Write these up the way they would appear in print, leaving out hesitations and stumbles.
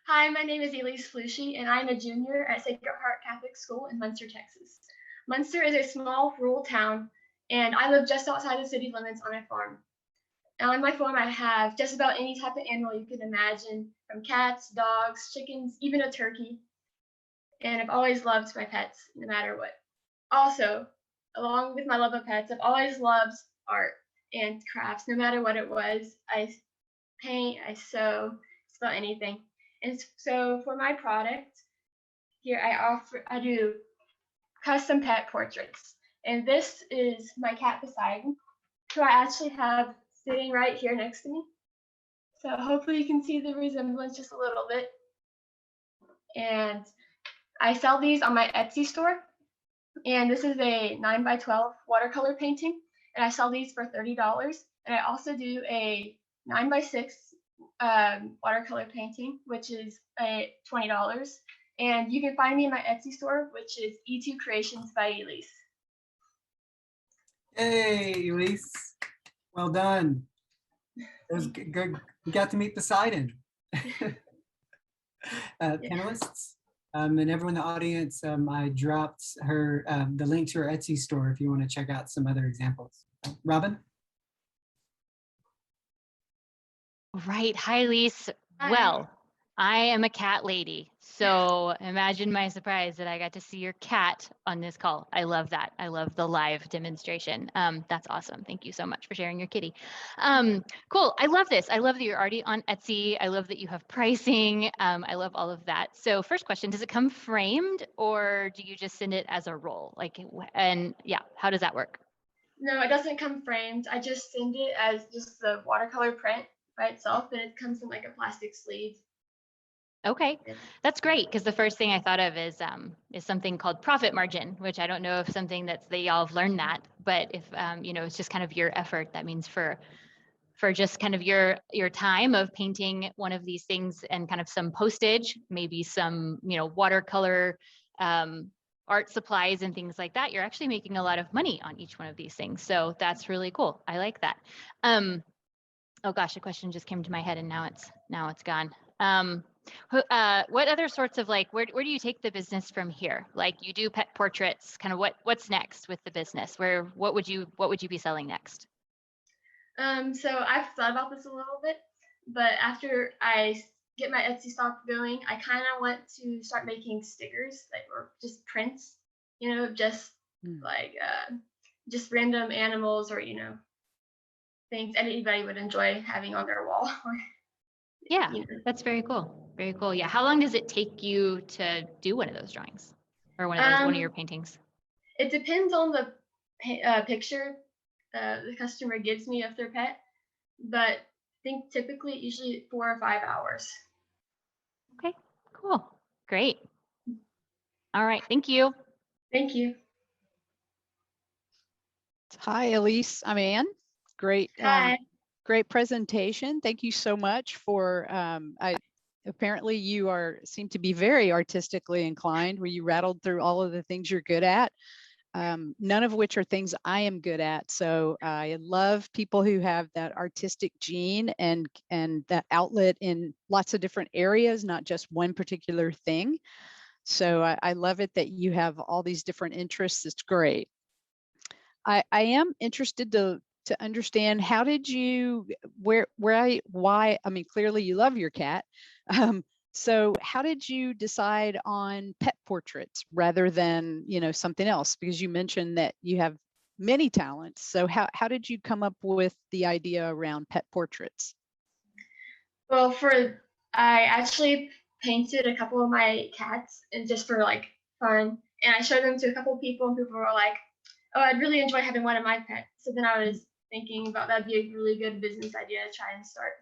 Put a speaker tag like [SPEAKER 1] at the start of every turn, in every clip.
[SPEAKER 1] Hi, my name is Elise and I'm a junior at Sacred Heart Catholic School in Munster, Texas. Munster is a small rural town, and I live just outside the city limits on a farm. And on my farm, I have just about any type of animal you can imagine, from cats, dogs, chickens, even a turkey. And I've always loved my pets, no matter what. Also, along with my love of pets, I've always loved art and crafts, no matter what it was. I paint, I sew, just about anything. And so for my product here, I do custom pet portraits. And this is my cat Poseidon, who I actually have sitting right here next to me. So hopefully you can see the resemblance just a little bit. And I sell these on my Etsy store. And this is a 9x12 watercolor painting. And I sell these for $30. And I also do a 9x6 watercolor painting, which is a $20. And you can find me in my Etsy store, which is E2 Creations by Elise.
[SPEAKER 2] Hey, Elise. Well done. It was good. We got to meet Poseidon. Panelists and everyone in the audience, I dropped the link to her Etsy store if you want to check out some other examples. Robin?
[SPEAKER 3] Right. Hi, Elise.
[SPEAKER 1] Hi.
[SPEAKER 3] Well, I am a cat lady. So imagine my surprise that I got to see your cat on this call. I love that. I love the live demonstration. That's awesome. Thank you so much for sharing your kitty. Cool. I love this. I love that you're already on Etsy. I love that you have pricing. I love all of that. So first question, does it come framed or do you just send it as a roll? And yeah, how does that work?
[SPEAKER 1] No, it doesn't come framed. I just send it as just the watercolor print by itself, and it comes in like a plastic sleeve.
[SPEAKER 3] Okay, that's great, because the first thing I thought of is something called profit margin, which I don't know if something that y'all have learned that, but if it's just kind of your effort, that means for just kind of your time of painting one of these things and kind of some postage, maybe some watercolor art supplies and things like that, you're actually making a lot of money on each one of these things. So that's really cool. I like that. Oh gosh, a question just came to my head and now it's gone. What other sorts of where do you take the business from here? Like you do pet portraits, kind of what's next with the business? What would you be selling next?
[SPEAKER 1] So I've thought about this a little bit, but after I get my Etsy shop going, I kind of want to start making stickers, or just prints, just just random animals or things anybody would enjoy having on their wall.
[SPEAKER 3] Yeah, that's very cool. Very cool. Yeah. How long does it take you to do one of those drawings or one of your paintings?
[SPEAKER 1] It depends on the picture the customer gives me of their pet, but I think typically usually 4 or 5 hours.
[SPEAKER 3] Okay, cool. Great. All right. Thank you.
[SPEAKER 1] Thank you.
[SPEAKER 4] Hi, Elise. I'm Ann. Great.
[SPEAKER 1] Hi.
[SPEAKER 4] Great presentation. Thank you so much for, apparently you seem to be very artistically inclined, where you rattled through all of the things you're good at, none of which are things I am good at. So I love people who have that artistic gene and that outlet in lots of different areas, not just one particular thing. So I love it that you have all these different interests. It's great. I am interested to understand, how did you, why, I mean, clearly you love your cat. So how did you decide on pet portraits rather than, something else? Because you mentioned that you have many talents. So how did you come up with the idea around pet portraits?
[SPEAKER 1] Well, I actually painted a couple of my cats and just for fun. And I showed them to a couple of people and people were like, oh, I'd really enjoy having one of my pets. So then I was thinking about that'd be a really good business idea to try and start.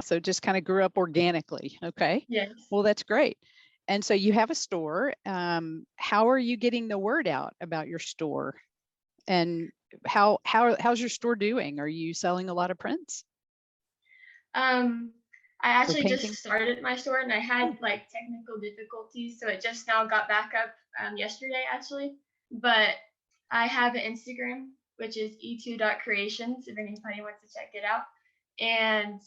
[SPEAKER 4] So it just kind of grew up organically. Okay.
[SPEAKER 1] Yes.
[SPEAKER 4] Well, that's great. And so you have a store. How are you getting the word out about your store? And how's your store doing? Are you selling a lot of prints?
[SPEAKER 1] I actually just started my store and I had technical difficulties, so it just now got back up yesterday actually. But I have an Instagram, which is e2.creations, if anybody wants to check it out. And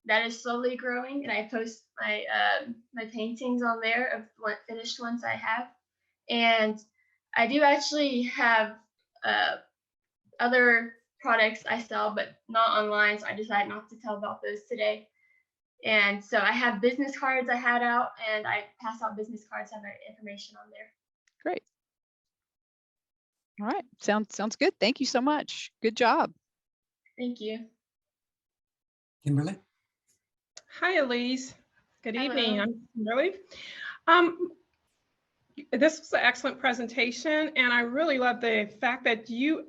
[SPEAKER 1] that is slowly growing, and I post my my paintings on there of what finished ones I have. And I do actually have other products I sell, but not online, so I decided not to tell about those today. And so I have business cards I had out, and I pass out business cards, have their information on there.
[SPEAKER 4] Great. All right. Sounds good. Thank you so much. Good job.
[SPEAKER 1] Thank you.
[SPEAKER 2] Kimberly?
[SPEAKER 5] Hi, Elise. Good evening.
[SPEAKER 1] Hello.
[SPEAKER 5] I'm Kimberly. This was an excellent presentation, and I really love the fact that you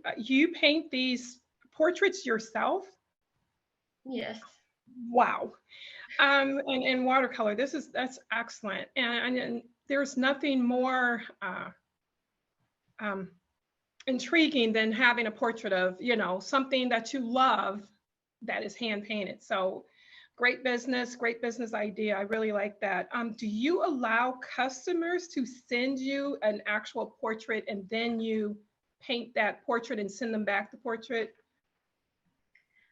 [SPEAKER 5] paint these portraits yourself.
[SPEAKER 1] Yes.
[SPEAKER 5] Wow. And in watercolor. That's excellent. And there's nothing more intriguing than having a portrait of, you know, something that you love that is hand painted. So great business idea. I really like that. Do you allow customers to send you an actual portrait and then you paint that portrait and send them back the portrait?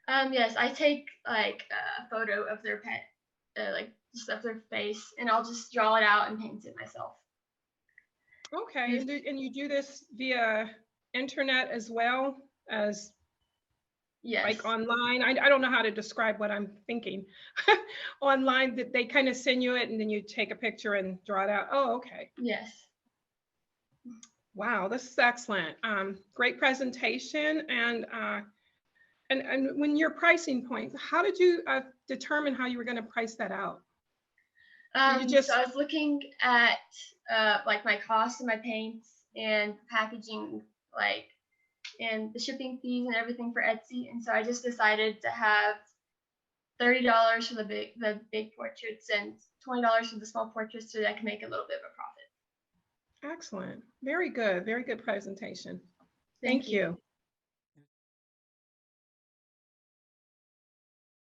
[SPEAKER 1] Yes, I take like a photo of their pet, like just of their face, and I'll just draw it out and paint it myself.
[SPEAKER 5] Okay, and you do this via internet as well as
[SPEAKER 1] Yes.
[SPEAKER 5] like online? I don't know how to describe what I'm thinking. Online, that they kind of send you it and then you take a picture and draw it out. Oh, okay.
[SPEAKER 1] Yes.
[SPEAKER 5] Wow, this is excellent. Great presentation. And when your pricing point, how did you determine how you were going to price that out?
[SPEAKER 1] So I was looking at like my costs and my paints and packaging, like, and the shipping fees and everything for Etsy, and so I just decided to have $30 for the big portraits and $20 for the small portraits, so that I can make a little bit of a profit.
[SPEAKER 5] Excellent. Very good. Very good presentation.
[SPEAKER 1] Thank
[SPEAKER 5] Thank you.